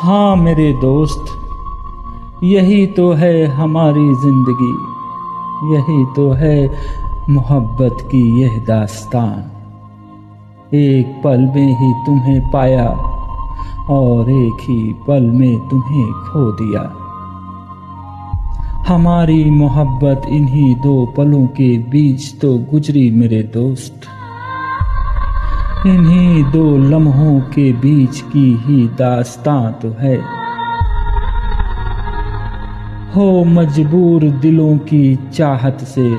हाँ मेरे दोस्त, यही तो है हमारी जिंदगी, यही तो है मोहब्बत की यह दास्तान। एक पल में ही तुम्हें पाया और एक ही पल में तुम्हें खो दिया। हमारी मोहब्बत इन्हीं दो पलों के बीच तो गुजरी मेरे दोस्त, इन्हीं दो लम्हों के बीच की ही दास्तां तो है। हो मजबूर दिलों की चाहत से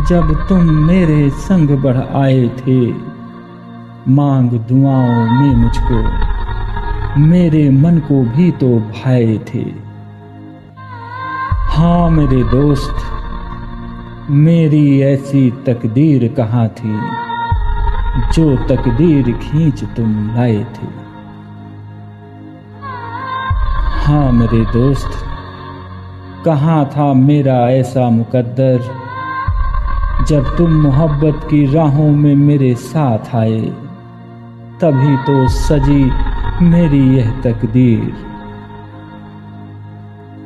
जब तुम मेरे संग बढ़ आए थे, मांग दुआओं में मुझको मेरे मन को भी तो भाए थे। हाँ मेरे दोस्त, मेरी ऐसी तकदीर कहाँ थी जो तकदीर खींच तुम लाए थे। हाँ मेरे दोस्त, कहाँ था मेरा ऐसा मुकद्दर जब तुम मोहब्बत की राहों में मेरे साथ आए। तभी तो सजी मेरी यह तकदीर।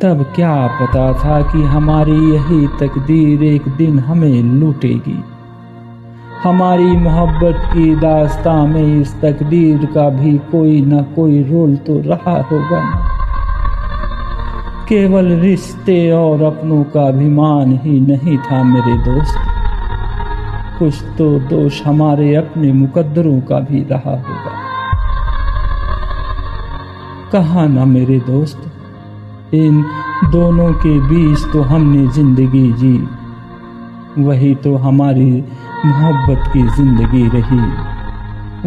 तब क्या पता था कि हमारी यही तकदीर एक दिन हमें लूटेगी। हमारी मोहब्बत की दास्तां में इस तकदीर का भी कोई न कोई रोल तो रहा होगा ना। केवल रिश्ते और अपनों का अभिमान ही नहीं था मेरे दोस्त, कुछ तो दोष हमारे अपने मुकद्दरों का भी रहा होगा। कहा ना मेरे दोस्त, इन दोनों के बीच तो हमने जिंदगी जी, वही तो हमारी मोहब्बत की जिंदगी रही,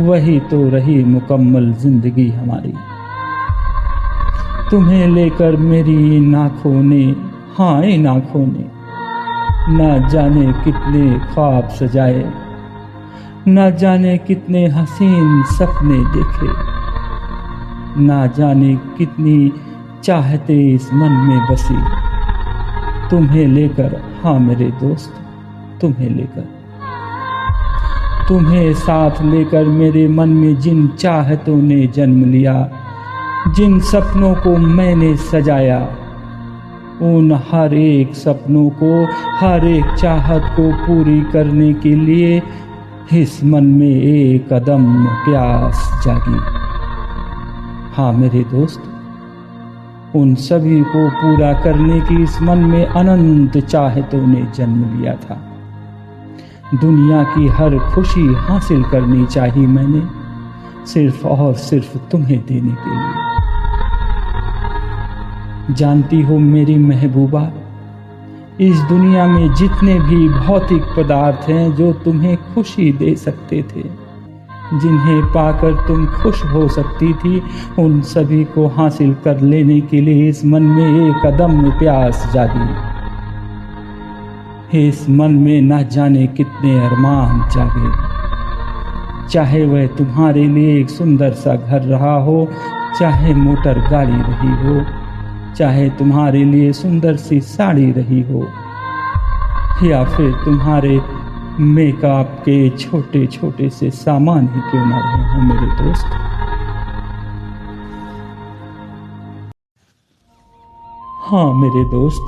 वही तो रही मुकम्मल जिंदगी हमारी। तुम्हें लेकर मेरी इन आँखों ने, हाँ इन आँखों ने न जाने कितने ख्वाब सजाए, न जाने कितने हसीन सपने देखे, न जाने कितनी चाहते इस मन में बसी। तुम्हें लेकर, हाँ मेरे दोस्त, तुम्हें लेकर, तुम्हें साथ लेकर मेरे मन में जिन चाहतों ने जन्म लिया, जिन सपनों को मैंने सजाया, उन हर एक सपनों को, हर एक चाहत को पूरी करने के लिए इस मन में एक अदम्य प्यास जागी। हाँ मेरे दोस्त, उन सभी को पूरा करने की इस मन में अनंत चाहतों ने जन्म लिया था। दुनिया की हर खुशी हासिल करनी चाहिए मैंने, सिर्फ और सिर्फ तुम्हें देने के लिए। जानती हो मेरी महबूबा, इस दुनिया में जितने भी भौतिक पदार्थ हैं जो तुम्हें खुशी दे सकते थे, जिन्हें पाकर तुम खुश हो सकती थी, उन सभी को हासिल कर लेने के लिए इस मन में एक अदम्य प्यास जागी। इस मन में न जाने कितने अरमान जागे, चाहे वह तुम्हारे लिए एक सुंदर सा घर रहा हो, चाहे मोटर गाड़ी रही हो, चाहे तुम्हारे लिए सुंदर सी साड़ी रही हो, या फिर तुम्हारे मेकअप के छोटे छोटे से सामान ही क्यों ना रहे हो मेरे दोस्त। हाँ मेरे दोस्त,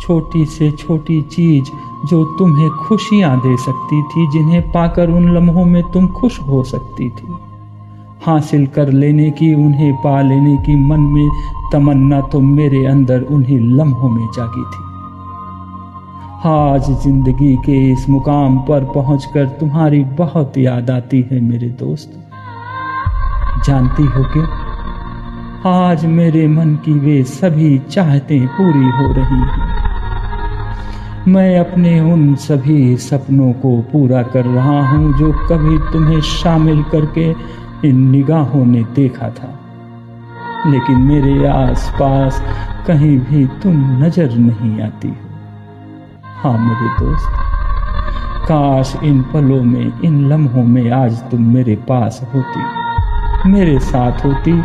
छोटी से छोटी चीज जो तुम्हें खुशियां दे सकती थी, जिन्हें पाकर उन लम्हों में तुम खुश हो सकती थी, हासिल कर लेने की, उन्हें पा लेने की मन में तमन्ना तो मेरे अंदर उन्हीं लम्हों में जागी थी। आज जिंदगी के इस मुकाम पर पहुंचकर तुम्हारी बहुत याद आती है मेरे दोस्त। जानती हो क्यों? आज मेरे मन की वे सभी चाहतें पूरी हो रही हैं। मैं अपने उन सभी सपनों को पूरा कर रहा हूं जो कभी तुम्हें शामिल करके इन निगाहों ने देखा था, लेकिन मेरे आसपास कहीं भी तुम नजर नहीं आती हो। हाँ मेरे दोस्त, काश इन पलों में, इन लम्हों में आज तुम मेरे पास होती, मेरे साथ होती,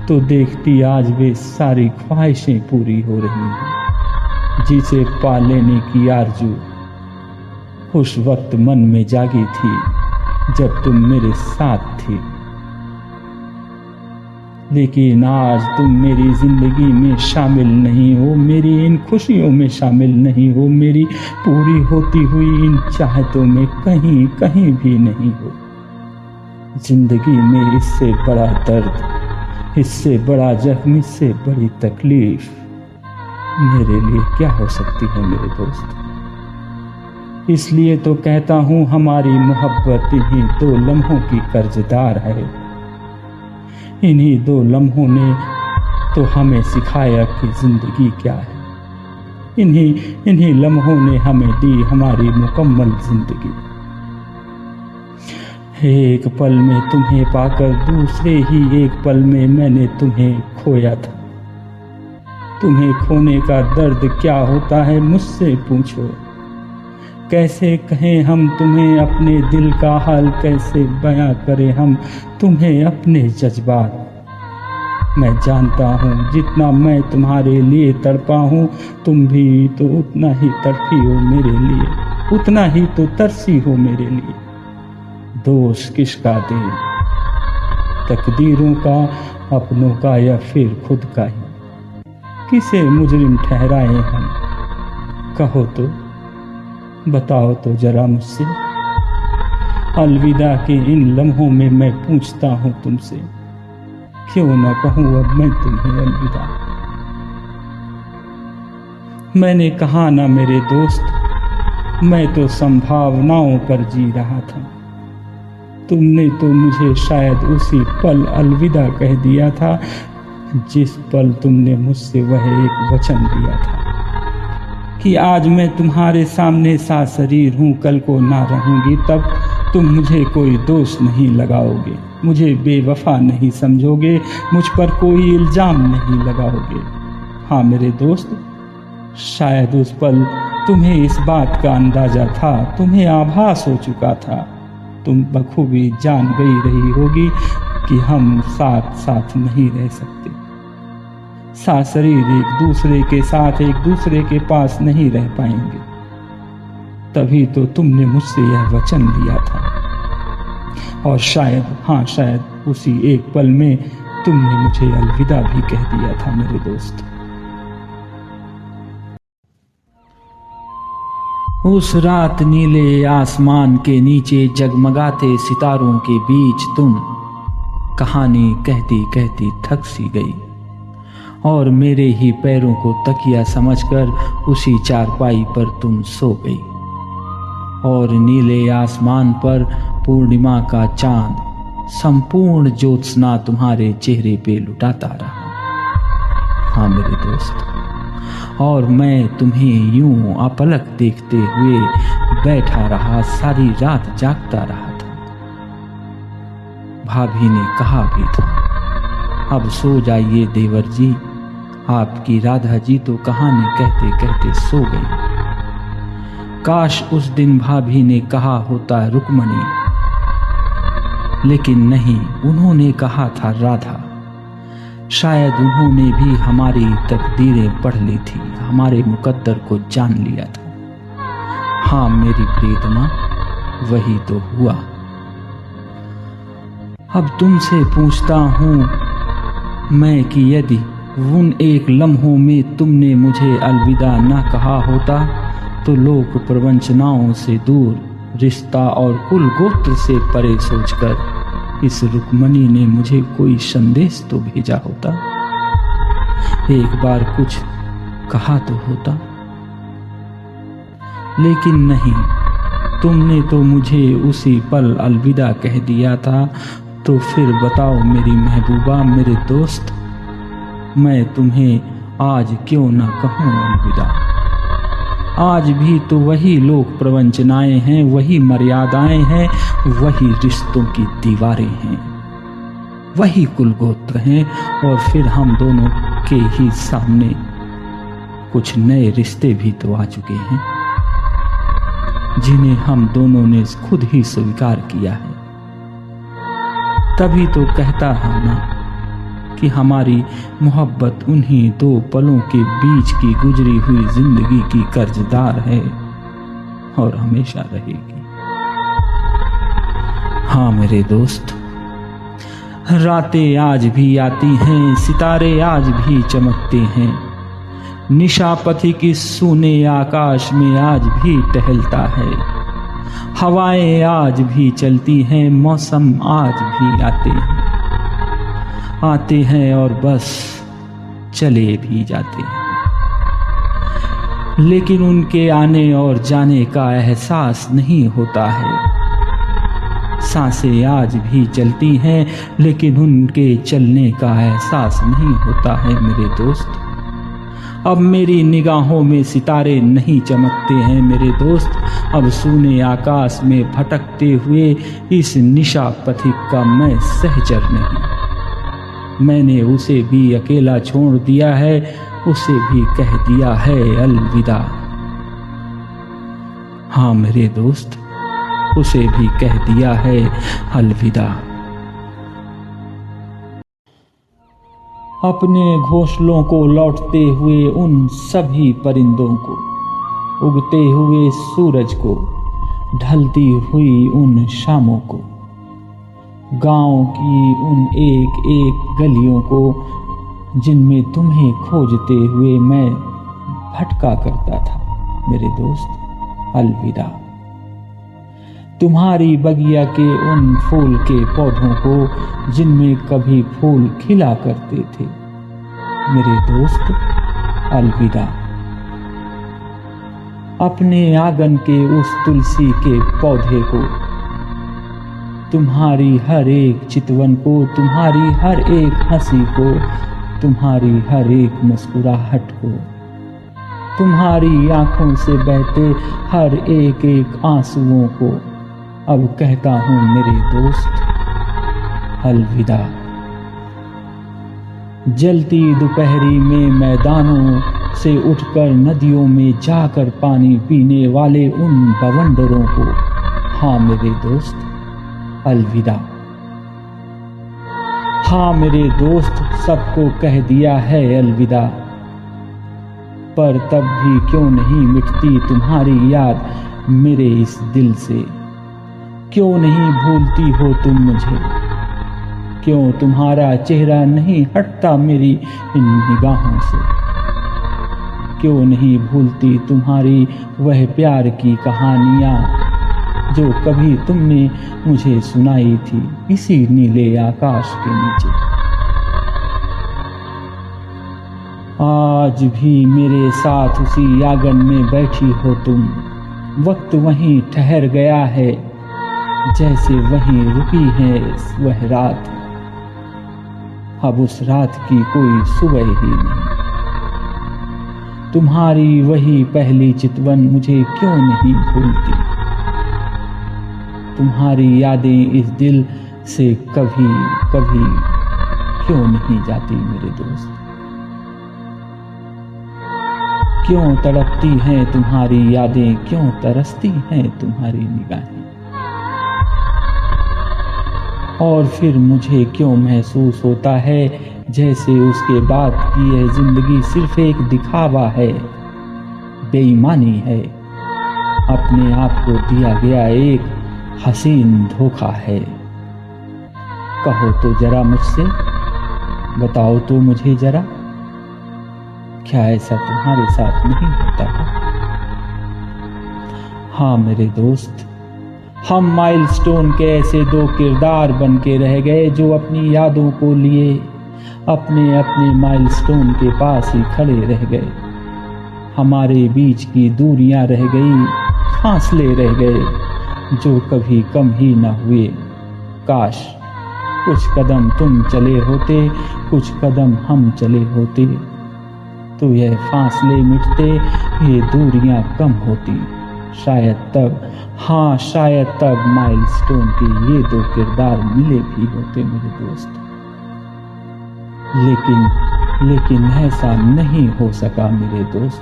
तो देखती आज वे सारी ख्वाहिशें पूरी हो रही हैं जिसे पा लेने की आरज़ू उस वक्त मन में जागी थी जब तुम मेरे साथ थी। लेकिन आज तुम मेरी जिंदगी में शामिल नहीं हो, मेरी इन खुशियों में शामिल नहीं हो, मेरी पूरी होती हुई इन चाहतों में कहीं कहीं भी नहीं हो। जिंदगी में इससे बड़ा दर्द, इससे बड़ा जख्म, इससे बड़ी तकलीफ मेरे लिए क्या हो सकती है मेरे दोस्त। इसलिए तो कहता हूँ हमारी मोहब्बत इन्हीं 2 लम्हों की कर्जदार है। इन्हीं 2 लम्हों ने तो हमें सिखाया कि जिंदगी क्या है। इन्हीं लम्हों ने हमें दी हमारी मुकम्मल जिंदगी। एक पल में तुम्हें पाकर दूसरे ही एक पल में मैंने तुम्हें खोया था। तुम्हें खोने का दर्द क्या होता है मुझसे पूछो। कैसे कहें हम तुम्हें अपने दिल का हाल, कैसे बयां करें हम तुम्हें अपने जज्बात। मैं जानता हूँ जितना मैं तुम्हारे लिए तड़पा हूँ, तुम भी तो उतना ही तड़पी हो मेरे लिए, उतना ही तो तरसी हो मेरे लिए। दोष किसका दे, तकदीरों का, अपनों का या फिर खुद का ही। किसे मुजरिम ठहराए हम, कहो तो, बताओ तो जरा मुझसे। अलविदा के इन लम्हों में मैं पूछता हूँ तुमसे, क्यों ना कहूँ अब मैं तुम्हें अलविदा। मैंने कहा ना मेरे दोस्त, मैं तो संभावनाओं पर जी रहा था। तुमने तो मुझे शायद उसी पल अलविदा कह दिया था जिस पल तुमने मुझसे वह एक वचन दिया था कि आज मैं तुम्हारे सामने साशरीर हूँ, कल को ना रहूंगी। तब तुम मुझे कोई दोष नहीं लगाओगे, मुझे बेवफा नहीं समझोगे, मुझ पर कोई इल्जाम नहीं लगाओगे। हाँ मेरे दोस्त, शायद उस पल तुम्हें इस बात का अंदाजा था, तुम्हें आभास हो चुका था, तुम बखूबी जान गई रही होगी कि हम साथ साथ नहीं रह सकते। साशरीर एक दूसरे के साथ, एक दूसरे के पास नहीं रह पाएंगे। तभी तो तुमने मुझसे यह वचन लिया था। और शायद, हाँ शायद उसी एक पल में तुमने मुझे अलविदा भी कह दिया था मेरे दोस्त। उस रात नीले आसमान के नीचे जगमगाते सितारों के बीच तुम कहानी कहती कहती थक सी गई और मेरे ही पैरों को तकिया समझकर उसी चारपाई पर तुम सो गई। और नीले आसमान पर पूर्णिमा का चांद संपूर्ण ज्योत्सना तुम्हारे चेहरे पे लुटाता रहा। हाँ मेरे दोस्त, और मैं तुम्हें यूं अपलक देखते हुए बैठा रहा, सारी रात जागता रहा था। भाभी ने कहा भी था, अब सो जाइए देवर जी। आपकी राधा जी तो कहानी कहते कहते सो गई। काश उस दिन भाभी ने कहा होता रुक्मणी, लेकिन नहीं, उन्होंने कहा था राधा। शायद उन्होंने भी हमारी तकदीरें पढ़ ली थी, हमारे मुकद्दर को जान लिया था। हाँ मेरी प्रीतमा, वही तो हुआ। अब तुमसे पूछता हूं मैं कि यदि उन एक लम्हों में तुमने मुझे अलविदा ना कहा होता तो लोक प्रवंचनाओं से दूर, रिश्ता और कुल गोत्र से परे सोचकर इस रुक्मणी ने मुझे कोई संदेश तो भेजा होता, एक बार कुछ कहा तो होता। लेकिन नहीं, तुमने तो मुझे उसी पल अलविदा कह दिया था। तो फिर बताओ मेरी महबूबा, मेरे दोस्त, मैं तुम्हें आज क्यों ना कहूँ अलविदा। आज भी तो वही लोक प्रवंचनाएं हैं, वही मर्यादाएं हैं, वही रिश्तों की दीवारें हैं, वही कुलगोत्र हैं। और फिर हम दोनों के ही सामने कुछ नए रिश्ते भी तो आ चुके हैं, जिन्हें हम दोनों ने खुद ही स्वीकार किया है। तभी तो कहता है ना कि हमारी मोहब्बत उन्हीं 2 पलों के बीच की गुजरी हुई जिंदगी की कर्जदार है और हमेशा रहेगी। हाँ मेरे दोस्त, रातें आज भी आती हैं, सितारे आज भी चमकते हैं, निशा पथिक इस सूने आकाश में आज भी टहलता है, हवाएं आज भी चलती हैं, मौसम आज भी आते हैं और बस चले भी जाते हैं, लेकिन उनके आने और जाने का एहसास नहीं होता है। सांसें आज भी चलती हैं, लेकिन उनके चलने का एहसास नहीं होता है मेरे दोस्त। अब मेरी निगाहों में सितारे नहीं चमकते हैं मेरे दोस्त, अब सूने आकाश में भटकते हुए इस निशा पथिक का मैं सहचर नहीं। मैंने उसे भी अकेला छोड़ दिया है, उसे भी कह दिया है अलविदा। हाँ मेरे दोस्त, उसे भी कह दिया है अलविदा। अपने घोंसलों को लौटते हुए उन सभी परिंदों को, उगते हुए सूरज को, ढलती हुई उन शामों को, गांव की उन एक एक गलियों को जिनमें तुम्हें खोजते हुए मैं भटका करता था मेरे दोस्त, अलविदा। तुम्हारी बगिया के उन फूल के पौधों को जिनमें कभी फूल खिला करते थे मेरे दोस्त, अलविदा। अपने आंगन के उस तुलसी के पौधे को, तुम्हारी हर एक चितवन को, तुम्हारी हर एक हंसी को, तुम्हारी हर एक मुस्कुराहट को, तुम्हारी आंखों से बहते हर एक एक आंसुओं को अब कहता हूं मेरे दोस्त, अलविदा। जलती दोपहरी में मैदानों से उठकर नदियों में जाकर पानी पीने वाले उन बवंडरों को, हाँ मेरे दोस्त, अलविदा। हाँ मेरे दोस्त, सबको कह दिया है अलविदा, पर तब भी क्यों नहीं मिटती तुम्हारी याद मेरे इस दिल से। क्यों नहीं भूलती हो तुम मुझे, क्यों तुम्हारा चेहरा नहीं हटता मेरी इन निगाहों से। क्यों नहीं भूलती तुम्हारी वह प्यार की कहानियाँ जो कभी तुमने मुझे सुनाई थी इसी नीले आकाश के नीचे। आज भी मेरे साथ उसी आंगन में बैठी हो तुम, वक्त वहीं ठहर गया है जैसे वहीं रुकी है वह रात। अब उस रात की कोई सुबह ही नहीं। तुम्हारी वही पहली चितवन मुझे क्यों नहीं भूलती। तुम्हारी यादें इस दिल से कभी कभी क्यों नहीं जाती मेरे दोस्त। क्यों तड़पती हैं तुम्हारी यादें, क्यों तरसती हैं तुम्हारी निगाहें। और फिर मुझे क्यों महसूस होता है जैसे उसके बाद की यह जिंदगी सिर्फ एक दिखावा है, बेईमानी है, अपने आप को दिया गया एक हसीन धोखा है। कहो तो जरा मुझसे, बताओ तो मुझे जरा, क्या ऐसा तुम्हारे साथ नहीं होता है। हाँ मेरे दोस्त, हम माइलस्टोन के ऐसे दो किरदार बन के रह गए जो अपनी यादों को लिए अपने अपने माइलस्टोन के पास ही खड़े रह गए। हमारे बीच की दूरियां रह गई, फासले रह गए जो कभी कम ही न हुए। काश कुछ कदम तुम चले होते, कुछ कदम हम चले होते, तो यह फासले मिटते, ये दूरियां कम होती। शायद तब, हाँ शायद तब माइलस्टोन के ये दो किरदार मिले भी होते मेरे दोस्त। लेकिन ऐसा नहीं हो सका मेरे दोस्त,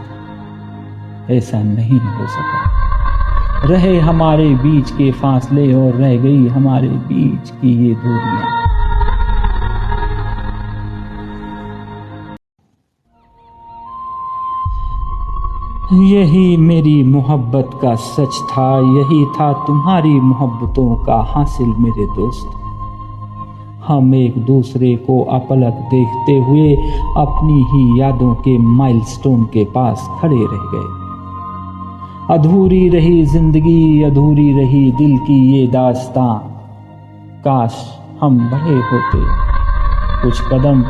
ऐसा नहीं हो सका। रहे हमारे बीच के फासले और रह गई हमारे बीच की ये दूरियां। यही मेरी मोहब्बत का सच था, यही था तुम्हारी मोहब्बतों का हासिल मेरे दोस्त। हम एक दूसरे को अपलक देखते हुए अपनी ही यादों के माइलस्टोन के पास खड़े रह गए। अधूरी रही जिंदगी, अधूरी रही दिल की ये दास्तां। काश हम बड़े होते, कुछ कदम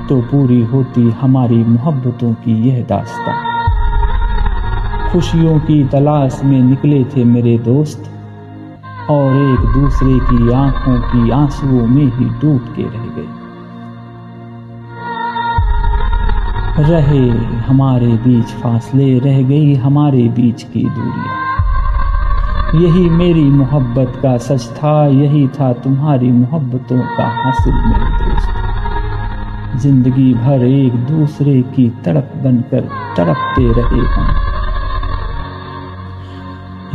तो पूरी होती हमारी मोहब्बतों की यह दास्तां। खुशियों की तलाश में निकले थे मेरे दोस्त, और एक दूसरे की आंखों की आंसुओं में ही डूब के रह गए। रहे हमारे बीच फासले, रह गई हमारे बीच की दूरियां। यही मेरी मोहब्बत का सच था, यही था तुम्हारी मोहब्बतों का हासिल मेरे दोस्त। जिंदगी भर एक दूसरे की तड़प बनकर तड़पते रहे हम।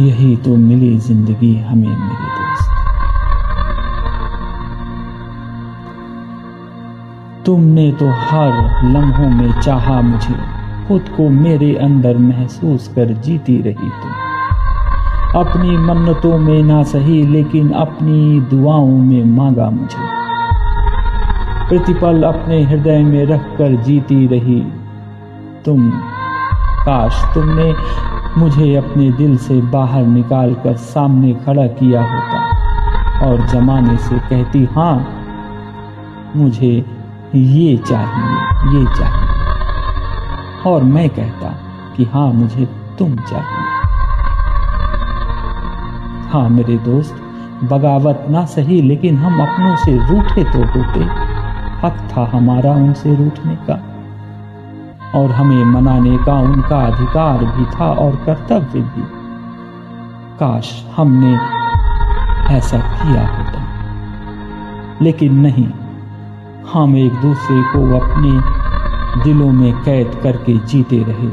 यही तो मिली जिंदगी हमें मेरे दोस्त। तुमने तो हर लम्हों में चाहा मुझे, खुद को मेरे अंदर महसूस कर जीती रही तुम। अपनी मन्नतों में ना सही, लेकिन अपनी दुआओं में मांगा मुझे। प्रतिपल अपने हृदय में रखकर जीती रही तुम। काश तुमने मुझे अपने दिल से बाहर निकालकर सामने खड़ा किया होता और जमाने से कहती, हाँ मुझे ये चाहिए, ये चाहिए। और मैं कहता कि हाँ मुझे तुम चाहिए। हाँ मेरे दोस्त, बगावत ना सही, लेकिन हम अपनों से रूठे तो होते। हक था हमारा उनसे रूठने का, और हमें मनाने का उनका अधिकार भी था और कर्तव्य भी। काश हमने ऐसा किया होता, लेकिन नहीं। हम एक दूसरे को अपने दिलों में कैद करके जीते रहे,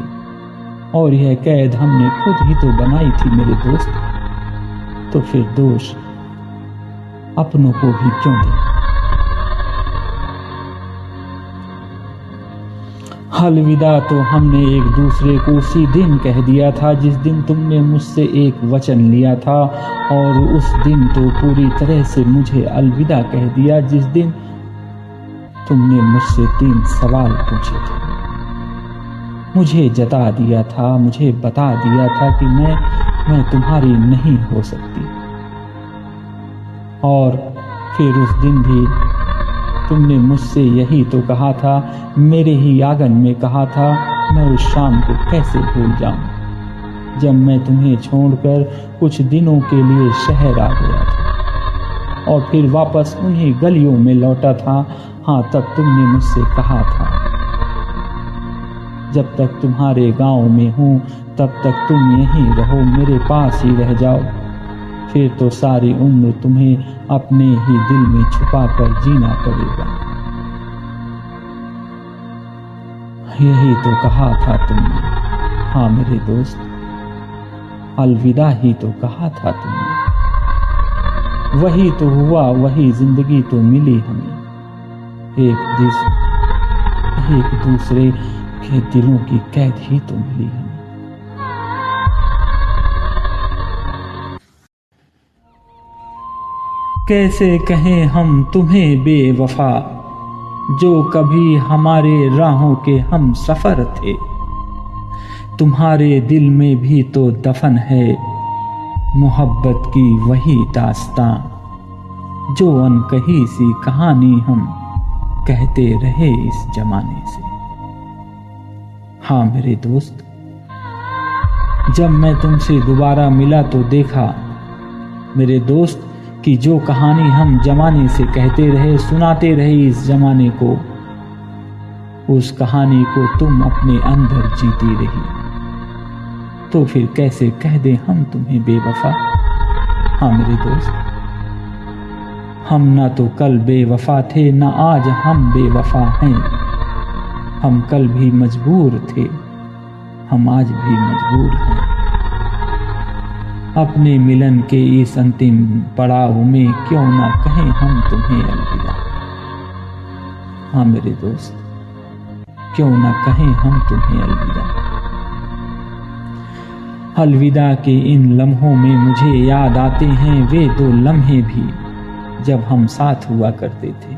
और यह कैद हमने खुद ही तो बनाई थी मेरे दोस्त। तो फिर दोष अपनों को भी क्यों दें? अलविदा तो हमने एक दूसरे को उसी दिन कह दिया था जिस दिन तुमने मुझसे एक वचन लिया था, और उस दिन तो पूरी तरह से मुझे अलविदा कह दिया जिस दिन तुमने मुझसे 3 सवाल पूछे थे। मुझे जता दिया था, मुझे बता दिया था कि मैं तुम्हारी नहीं हो सकती। और फिर उस दिन भी तुमने मुझसे यही तो कहा था, मेरे ही आंगन में कहा था। मैं उस शाम को कैसे भूल जाऊं जब मैं तुम्हें छोड़कर कुछ दिनों के लिए शहर आ गया था और फिर वापस उन्हीं गलियों में लौटा था। हाँ, तब तुमने मुझसे कहा था, जब तक तुम्हारे गांव में हूँ तब तक तुम यहीं रहो, मेरे पास ही रह जाओ। फिर तो सारी उम्र तुम्हें अपने ही दिल में छुपा कर जीना पड़ेगा। यही तो कहा था तुमने। हाँ मेरे दोस्त, अलविदा ही तो कहा था तुमने। वही तो हुआ, वही जिंदगी तो मिली हमें। एक दूसरे के दिलों की कैद ही तो मिली हमें। कैसे कहें हम तुम्हें बेवफा, जो कभी हमारे राहों के हम सफर थे। तुम्हारे दिल में भी तो दफन है मोहब्बत की वही दास्तां, जो अनकही सी कहानी हम कहते रहे इस जमाने से। हाँ मेरे दोस्त, जब मैं तुमसे दोबारा मिला तो देखा मेरे दोस्त कि जो कहानी हम जमाने से कहते रहे, सुनाते रहे इस जमाने को, उस कहानी को तुम अपने अंदर जीती रही। तो फिर कैसे कह दें हम तुम्हें बेवफा। हाँ मेरे दोस्त, हम ना तो कल बेवफा थे, ना आज हम बेवफा हैं। हम कल भी मजबूर थे, हम आज भी मजबूर हैं। अपने मिलन के इस अंतिम पड़ाव में क्यों ना कहें हम तुम्हें अलविदा। हाँ मेरे दोस्त, क्यों ना कहें हम तुम्हें अलविदा। अलविदा के इन लम्हों में मुझे याद आते हैं वे 2 लम्हे भी, जब हम साथ हुआ करते थे,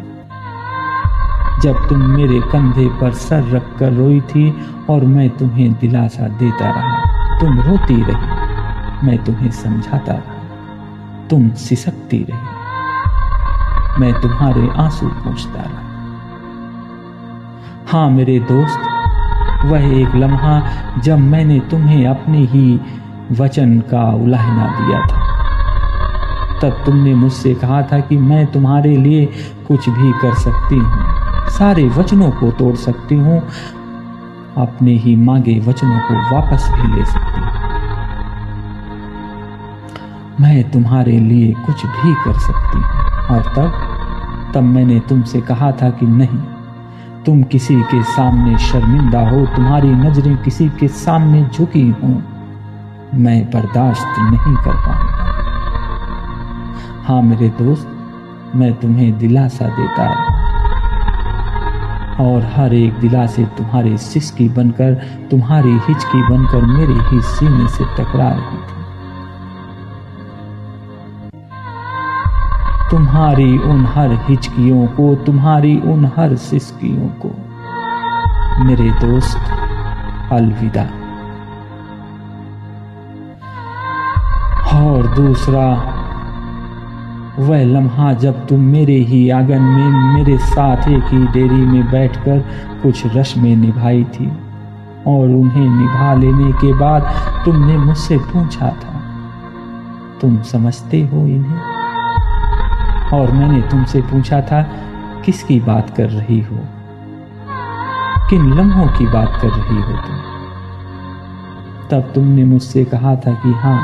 जब तुम मेरे कंधे पर सर रखकर रोई थी और मैं तुम्हें दिलासा देता रहा। तुम रोती रही, मैं तुम्हें समझाता रहा। तुम सिसकती रही, मैं तुम्हारे आंसू पोंछता रहा। हाँ मेरे दोस्त, वह एक लम्हा जब मैंने तुम्हें अपने ही वचन का उलाहना दिया था, तब तुमने मुझसे कहा था कि मैं तुम्हारे लिए कुछ भी कर सकती हूँ, सारे वचनों को तोड़ सकती हूँ, अपने ही मांगे वचनों को वापस भी ले सकती हूँ। मैं तुम्हारे लिए कुछ भी कर सकती हूँ। और तब मैंने तुमसे कहा था कि नहीं, तुम किसी के सामने शर्मिंदा हो, तुम्हारी नजरें किसी के सामने झुकी हों, मैं बर्दाश्त नहीं कर पाऊंगा। हाँ मेरे दोस्त, मैं तुम्हें दिलासा देता रहा और हर एक दिलासे तुम्हारे सिसकी बनकर, तुम्हारी हिचकी बनकर मेरे ही सीने से टकरा रही थी। तुम्हारी उन हर हिचकियों को, तुम्हारी उन हर सिसकियों को मेरे दोस्त अलविदा। और दूसरा वह लम्हा जब तुम मेरे ही आंगन में मेरे साथ एक ही डेरी में बैठकर कुछ रस्में निभाई थी और उन्हें निभा लेने के बाद तुमने मुझसे पूछा था, तुम समझते हो इन्हें? और मैंने तुमसे पूछा था, किसकी बात कर रही हो, किन लम्हों की बात कर रही हो तुम? तब तुमने मुझसे कहा था कि हाँ,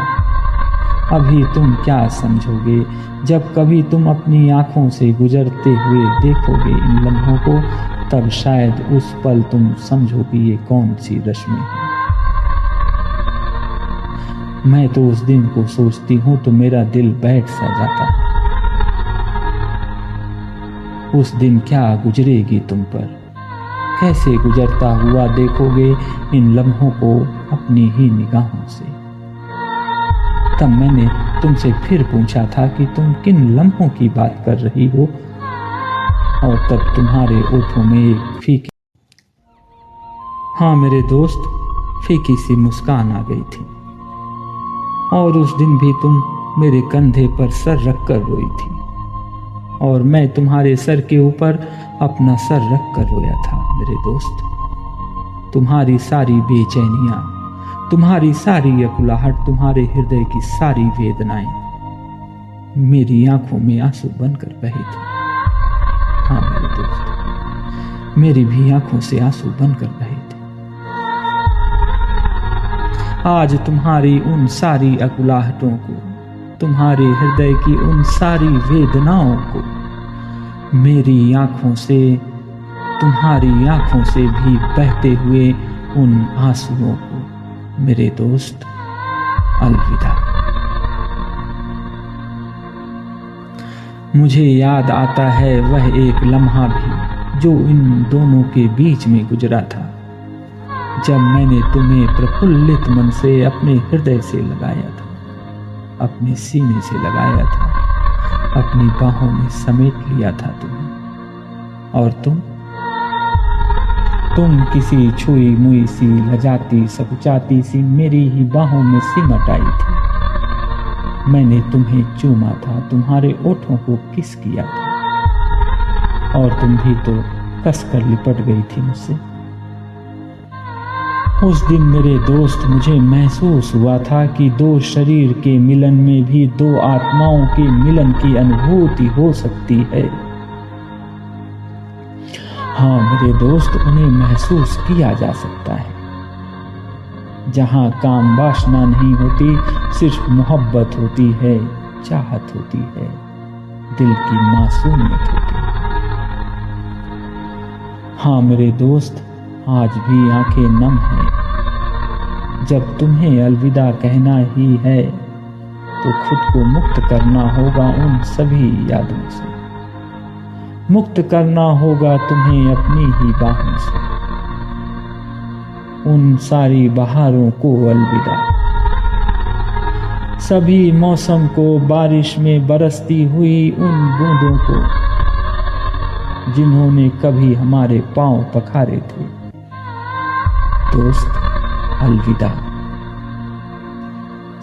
अभी तुम क्या समझोगे, जब कभी तुम अपनी आंखों से गुजरते हुए देखोगे इन लम्हों को, तब शायद उस पल तुम समझोगे ये कौन सी रस्में हैं। मैं तो उस दिन को सोचती हूँ तो मेरा दिल बैठ सा जाता है। उस दिन क्या गुजरेगी तुम पर, कैसे गुजरता हुआ देखोगे इन लम्हों को अपनी ही निगाहों से। तब मैंने तुमसे फिर पूछा था कि तुम किन लम्हों की बात कर रही हो, और तब तुम्हारे ओठों में एक फीकी, हाँ मेरे दोस्त, फीकी सी मुस्कान आ गई थी। और उस दिन भी तुम मेरे कंधे पर सर रखकर रोई थी और मैं तुम्हारे सर के ऊपर अपना सर रखकर रोया था मेरे दोस्त। तुम्हारी सारी बेचैनियां, तुम्हारी सारी अकुलाहट, तुम्हारे हृदय की सारी वेदनाएं मेरी आंखों में आंसू बनकर बहे थे। हाँ मेरे दोस्त, मेरी भी आंखों से आंसू बनकर बहे थे। आज तुम्हारी उन सारी अकुलाहटों को, तुम्हारे हृदय की उन सारी वेदनाओं को मेरी आंखों से, तुम्हारी आंखों से भी बहते हुए उन आंसुओं को मेरे दोस्त अलविदा। मुझे याद आता है वह एक लम्हा भी जो इन दोनों के बीच में गुजरा था, जब मैंने तुम्हें प्रफुल्लित मन से अपने हृदय से लगाया था, अपने सीने से लगाया था, अपनी बाहों में समेट लिया था तुम्हें। और तुम किसी छुई मुई सी, लजाती सकुचाती सी मेरी ही बाहों में सिमट आई थी। मैंने तुम्हें चूमा था, तुम्हारे ओठों को किस किया था और तुम भी तो कसकर लिपट गई थी मुझसे। उस दिन मेरे दोस्त मुझे महसूस हुआ था कि दो शरीर के मिलन में भी दो आत्माओं के मिलन की अनुभूति हो सकती है। हाँ मेरे दोस्त, उन्हें महसूस किया जा सकता है। जहां काम वासना नहीं होती, सिर्फ मोहब्बत होती है, चाहत होती है, दिल की मासूमियत होती है। हाँ मेरे दोस्त, आज भी आंखें नम हैं। जब तुम्हें अलविदा कहना ही है तो खुद को मुक्त करना होगा उन सभी यादों से, मुक्त करना होगा तुम्हें अपनी ही बाहों से। उन सारी बहारों को अलविदा, सभी मौसम को, बारिश में बरसती हुई उन बूंदों को जिन्होंने कभी हमारे पांव पखारे थे। दोस्त अलविदा।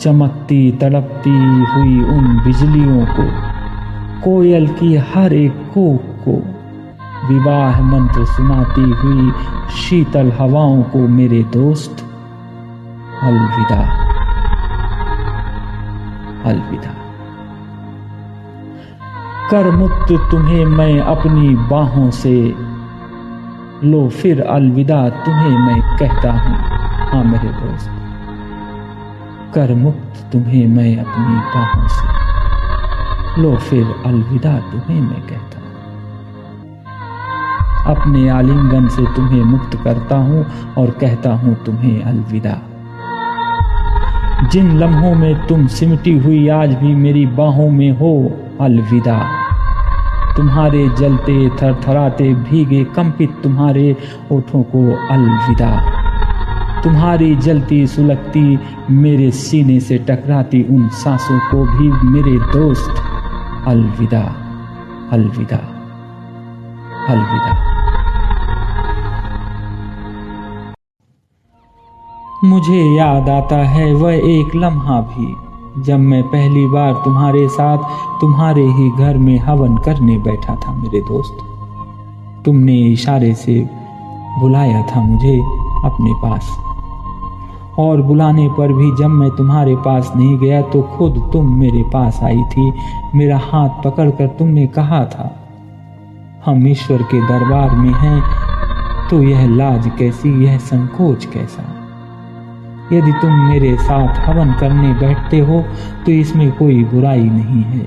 चमकती तड़पती हुई उन बिजलियों को, कोयल की हर एक कूक को, विवाह मंत्र सुनाती हुई शीतल हवाओं को मेरे दोस्त अलविदा। अलविदा। कर मुक्त तुम्हें मैं अपनी बाहों से, लो फिर अलविदा तुम्हें मैं कहता हूं। हाँ मेरे दोस्त, कर मुक्त तुम्हें मैं अपनी बाहों से, लो फिर अलविदा तुम्हें मैं कहता हूं। अपने आलिंगन से तुम्हें मुक्त करता हूं और कहता हूं तुम्हें अलविदा। जिन लम्हों में तुम सिमटी हुई आज भी मेरी बाहों में हो, अलविदा। तुम्हारे जलते थरथराते भीगे कंपित तुम्हारे ओठों को अलविदा। तुम्हारी जलती सुलगती मेरे सीने से टकराती उन सांसों को भी मेरे दोस्त अलविदा। अलविदा। अलविदा। मुझे याद आता है वह एक लम्हा भी, जब मैं पहली बार तुम्हारे साथ तुम्हारे ही घर में हवन करने बैठा था मेरे दोस्त। तुमने इशारे से बुलाया था मुझे अपने पास, और बुलाने पर भी जब मैं तुम्हारे पास नहीं गया तो खुद तुम मेरे पास आई थी। मेरा हाथ पकड़कर तुमने कहा था, हम ईश्वर के दरबार में हैं तो यह लाज कैसी, यह संकोच कैसा। यदि तुम मेरे साथ हवन करने बैठते हो तो इसमें कोई बुराई नहीं है,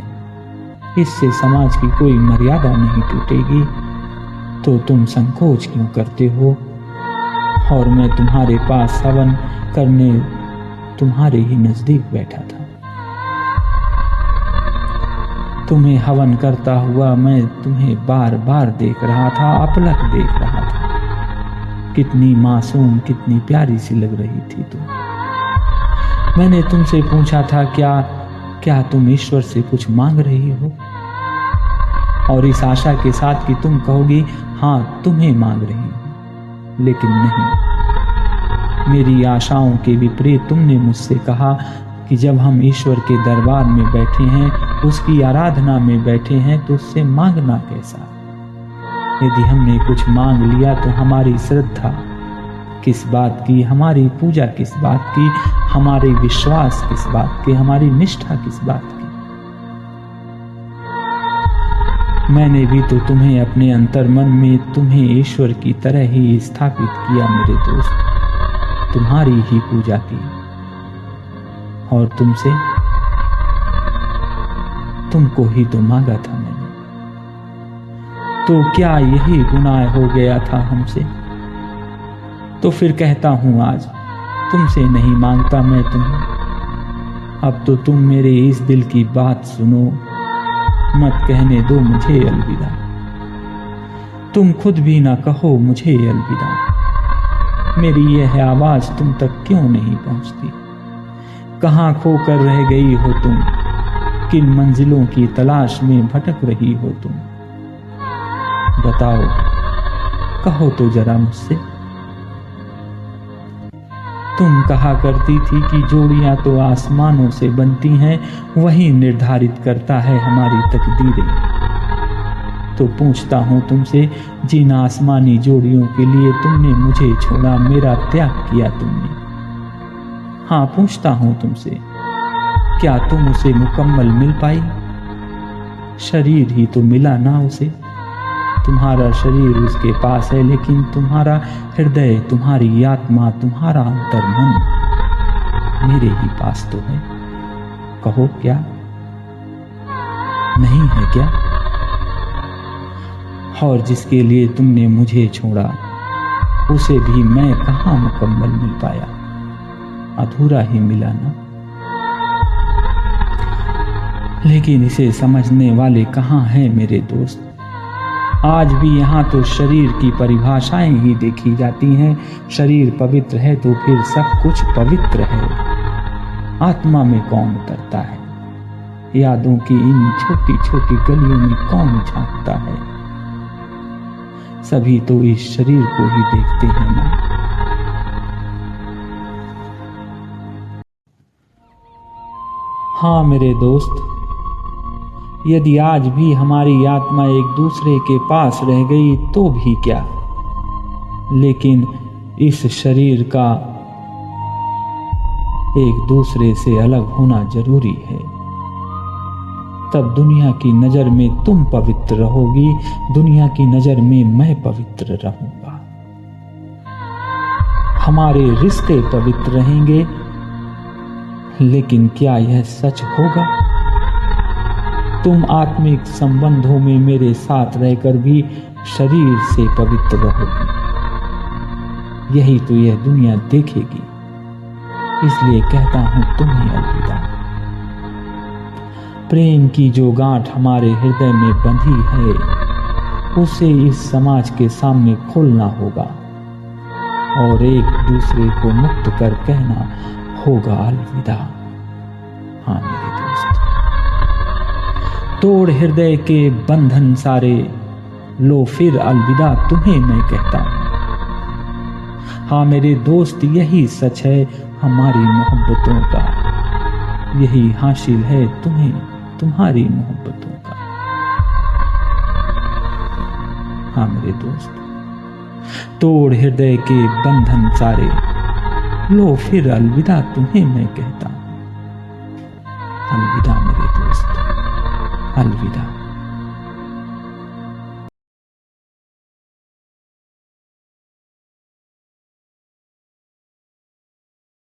इससे समाज की कोई मर्यादा नहीं टूटेगी, तो तुम संकोच क्यों करते हो। और मैं तुम्हारे पास हवन करने तुम्हारे ही नजदीक बैठा था। तुम्हें हवन करता हुआ मैं तुम्हें बार बार देख रहा था, अपलक देख रहा था। कितनी मासूम, कितनी प्यारी सी लग रही थी तुम। मैंने तुमसे पूछा था, क्या तुम ईश्वर से कुछ मांग रही हो, और इस आशा के साथ कि तुम कहोगी हाँ तुम्हें मांग रही हूं। लेकिन नहीं, मेरी आशाओं के विपरीत तुमने मुझसे कहा कि जब हम ईश्वर के दरबार में बैठे हैं, उसकी आराधना में बैठे हैं, तो उससे मांगना कैसा। यदि हमने कुछ मांग लिया तो हमारी श्रद्धा किस बात की, हमारी पूजा किस बात की, हमारे विश्वास किस बात की, हमारी निष्ठा किस बात की। मैंने भी तो तुम्हें अपने अंतर्मन में तुम्हें ईश्वर की तरह ही स्थापित किया मेरे दोस्त, तुम्हारी ही पूजा की। और तुमको ही तो मांगा था मैंने। तो क्या यही गुनाह हो गया था हमसे। तो फिर कहता हूं आज, तुमसे नहीं मांगता मैं तुम्हें। अब तो तुम मेरे इस दिल की बात सुनो, मत कहने दो मुझे अलविदा। तुम खुद भी ना कहो मुझे अलविदा। मेरी यह आवाज तुम तक क्यों नहीं पहुंचती। कहां खोकर रह गई हो तुम, किन मंजिलों की तलाश में भटक रही हो तुम। बताओ, कहो तो जरा मुझसे। तुम कहा करती थी कि जोड़ियां तो आसमानों से बनती हैं, वही निर्धारित करता है हमारी तकदीरें। तो पूछता हूं तुमसे, जिन आसमानी जोड़ियों के लिए तुमने मुझे छोड़ा, मेरा त्याग किया तुमने। हाँ, पूछता हूं तुमसे, क्या तुम उसे मुकम्मल मिल पाई। शरीर ही तो मिला ना उसे। तुम्हारा शरीर उसके पास है, लेकिन तुम्हारा हृदय, तुम्हारी आत्मा, तुम्हारा अंतर्मन मेरे ही पास तो है। कहो, क्या नहीं है क्या। और जिसके लिए तुमने मुझे छोड़ा, उसे भी मैं कहां मुकम्मल मिल पाया, अधूरा ही मिला ना। लेकिन इसे समझने वाले कहां हैं मेरे दोस्त। आज भी यहाँ तो शरीर की परिभाषाएं ही देखी जाती हैं। शरीर पवित्र है तो फिर सब कुछ पवित्र है। आत्मा में कौन उतरता है? यादों की इन छोटी छोटी गलियों में कौन झांकता है? सभी तो इस शरीर को ही देखते हैं ना। हाँ मेरे दोस्त, यदि आज भी हमारी आत्मा एक दूसरे के पास रह गई तो भी क्या, लेकिन इस शरीर का एक दूसरे से अलग होना जरूरी है। तब दुनिया की नजर में तुम पवित्र रहोगी, दुनिया की नजर में मैं पवित्र रहूंगा। हमारे रिश्ते पवित्र रहेंगे, लेकिन क्या यह सच होगा? तुम आत्मिक संबंधों में मेरे साथ रहकर भी शरीर से पवित्र रहोगी। यही तो यह दुनिया देखेगी। इसलिए कहता हूं तुम्हें अलविदा। प्रेम की जो गांठ हमारे हृदय में बंधी है, उसे इस समाज के सामने खोलना होगा और एक दूसरे को मुक्त कर कहना होगा अलविदा। हाँ मेरे दोस्त, तोड़ हृदय के बंधन सारे, लो फिर अलविदा तुम्हें मैं कहता हूं। हाँ मेरे दोस्त, यही सच है हमारी मोहब्बतों का, यही हासिल है तुम्हें तुम्हारी मोहब्बतों का। हाँ मेरे दोस्त, तोड़ हृदय के बंधन सारे, लो फिर अलविदा तुम्हें मैं कहता हूं। अलविदा मेरे दोस्त, अलविदा।